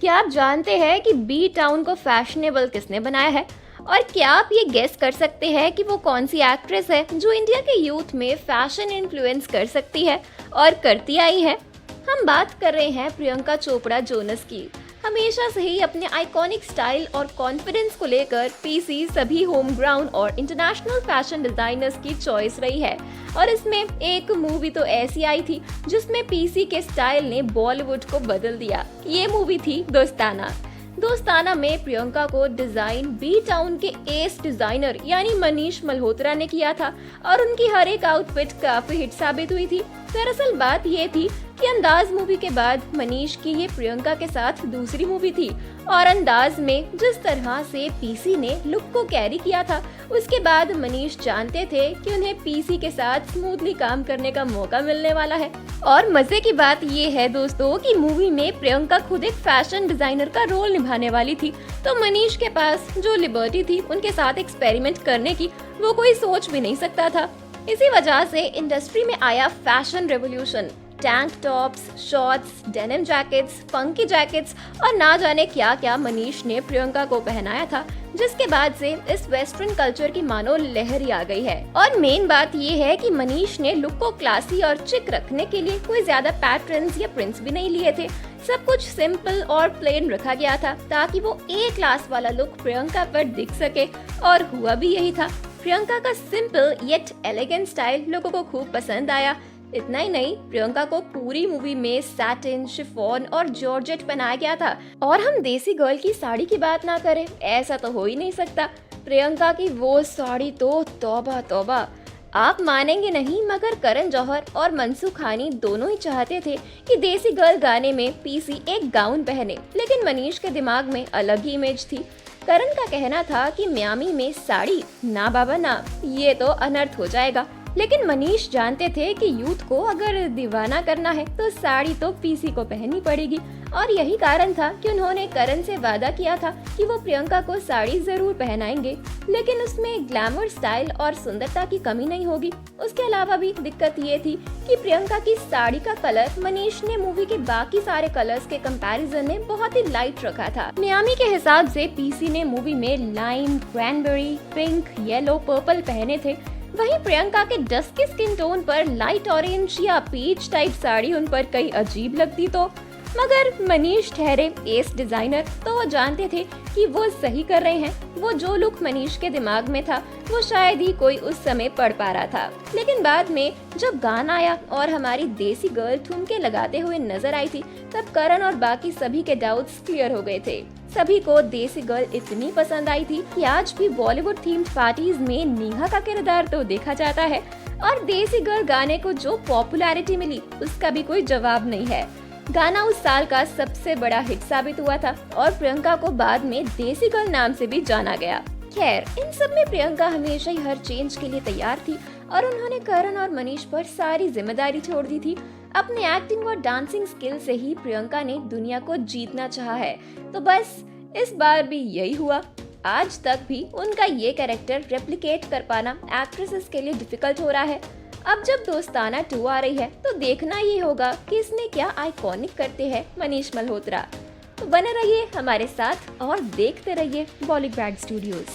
क्या आप जानते हैं कि बी टाउन को फैशनेबल किसने बनाया है? और क्या आप ये गेस कर सकते हैं कि वो कौन सी एक्ट्रेस है जो इंडिया के यूथ में फैशन इन्फ्लुएंस कर सकती है और करती आई है? हम बात कर रहे हैं प्रियंका चोपड़ा जोनस की। हमेशा से ही अपने आइकॉनिक स्टाइल और कॉन्फिडेंस को लेकर पीसी सभी होम ग्राउंड और इंटरनेशनल फैशन डिजाइनर्स की चॉइस रही है। और इसमें एक मूवी तो ऐसी आई थी जिसमें पीसी के स्टाइल ने बॉलीवुड को बदल दिया। ये मूवी थी दोस्ताना। दोस्ताना में प्रियंका को डिजाइन बी टाउन के एस डिजाइनर यानी मनीष मल्होत्रा ने किया था और उनकी हर एक आउटफिट काफी हिट साबित हुई थी। दरअसल बात ये थी कि अंदाज मूवी के बाद मनीष की ये प्रियंका के साथ दूसरी मूवी थी और अंदाज में जिस तरह से पीसी ने लुक को कैरी किया था, उसके बाद मनीष जानते थे कि उन्हें पीसी के साथ स्मूथली काम करने का मौका मिलने वाला है। और मजे की बात ये है दोस्तों कि मूवी में प्रियंका खुद एक फैशन डिजाइनर का रोल निभाने वाली थी, तो मनीष के पास जो लिबर्टी थी उनके साथ एक्सपेरिमेंट करने की, वो कोई सोच भी नहीं सकता था। इसी वजह से इंडस्ट्री में आया fashion revolution. Tank tops, shorts, denim jackets, funky jackets और ना जाने क्या क्या मनीष ने प्रियंका को पहनाया था, जिसके बाद से इस वेस्टर्न कल्चर की मानो लहर ही आ गई है। और मेन बात ये है कि मनीष ने लुक को क्लासी और चिक रखने के लिए कोई ज्यादा पैटर्न्स या प्रिंट्स भी नहीं लिए थे। सब कुछ सिंपल और प्लेन रखा गया था ताकि वो ए क्लास वाला लुक प्रियंका पर दिख सके, और हुआ भी यही था। प्रियंका का सिंपल येट एलिगेंट स्टाइल लोगों को खूब पसंद आया। इतना ही नहीं, प्रियंका को पूरी मूवी में सैटिन, शिफॉन और जॉर्जेट पहनाया गया था। और हम देसी गर्ल की साड़ी की बात ना करें, ऐसा तो हो ही नहीं सकता। प्रियंका की वो साड़ी तो तौबा तौबा। आप मानेंगे नहीं, मगर करण जौहर और मनसूख खानी दोनों ही चाहते थे कि देसी गर्ल गाने में पीसी एक गाउन पहने, लेकिन मनीष के दिमाग में अलग ही इमेज थी। करण का कहना था कि मियामी में साड़ी ना बाबा ना, ये तो अनर्थ हो जाएगा। लेकिन मनीष जानते थे कि यूथ को अगर दीवाना करना है तो साड़ी तो पीसी को पहननी पड़ेगी, और यही कारण था कि उन्होंने करण से वादा किया था कि वो प्रियंका को साड़ी जरूर पहनाएंगे, लेकिन उसमें ग्लैमर, स्टाइल और सुंदरता की कमी नहीं होगी। उसके अलावा भी दिक्कत ये थी कि प्रियंका की साड़ी का कलर मनीष ने मूवी के बाकी सारे कलर्स के कंपैरिजन में बहुत ही लाइट रखा था। मियामी के हिसाब से पीसी ने मूवी में lime, cranberry, pink, yellow, purple पहने थे। वहीं प्रियंका के डस्की स्किन टोन पर लाइट ऑरेंज या पीच टाइप साड़ी उन पर कई अजीब लगती तो, मगर मनीष ठहरे एस डिजाइनर, तो वो जानते थे कि वो सही कर रहे हैं। वो जो लुक मनीष के दिमाग में था वो शायद ही कोई उस समय पढ़ पा रहा था। लेकिन बाद में जब गाना आया और हमारी देसी गर्ल ठुमके लगाते हुए नजर आई थी, तब करण और बाकी सभी के डाउट्स क्लियर हो गए थे। सभी को देसी गर्ल इतनी पसंद आई थी कि आज भी बॉलीवुड थीम्ड पार्टीज में नेहा का किरदार तो देखा जाता है, और देसी गर्ल गाने को जो पॉपुलैरिटी मिली उसका भी कोई जवाब नहीं है। गाना उस साल का सबसे बड़ा हिट साबित हुआ था और प्रियंका को बाद में देसी गर्ल नाम से भी जाना गया। खैर, इन सब में प्रियंका हमेशा ही हर चेंज के लिए तैयार थी और उन्होंने करण और मनीष पर सारी जिम्मेदारी छोड़ दी थी। अपने एक्टिंग और डांसिंग स्किल से ही प्रियंका ने दुनिया को जीतना चाहा है, तो बस इस बार भी यही हुआ। आज तक भी उनका ये कैरेक्टर रेप्लिकेट कर पाना एक्ट्रेसेस के लिए डिफिकल्ट हो रहा है। अब जब दोस्ताना 2 आ रही है तो देखना ये होगा कि इसमें क्या आइकॉनिक करते हैं मनीष मल्होत्रा। तो बने रहिए हमारे साथ और देखते रहिए बॉलीवुड स्टूडियोज।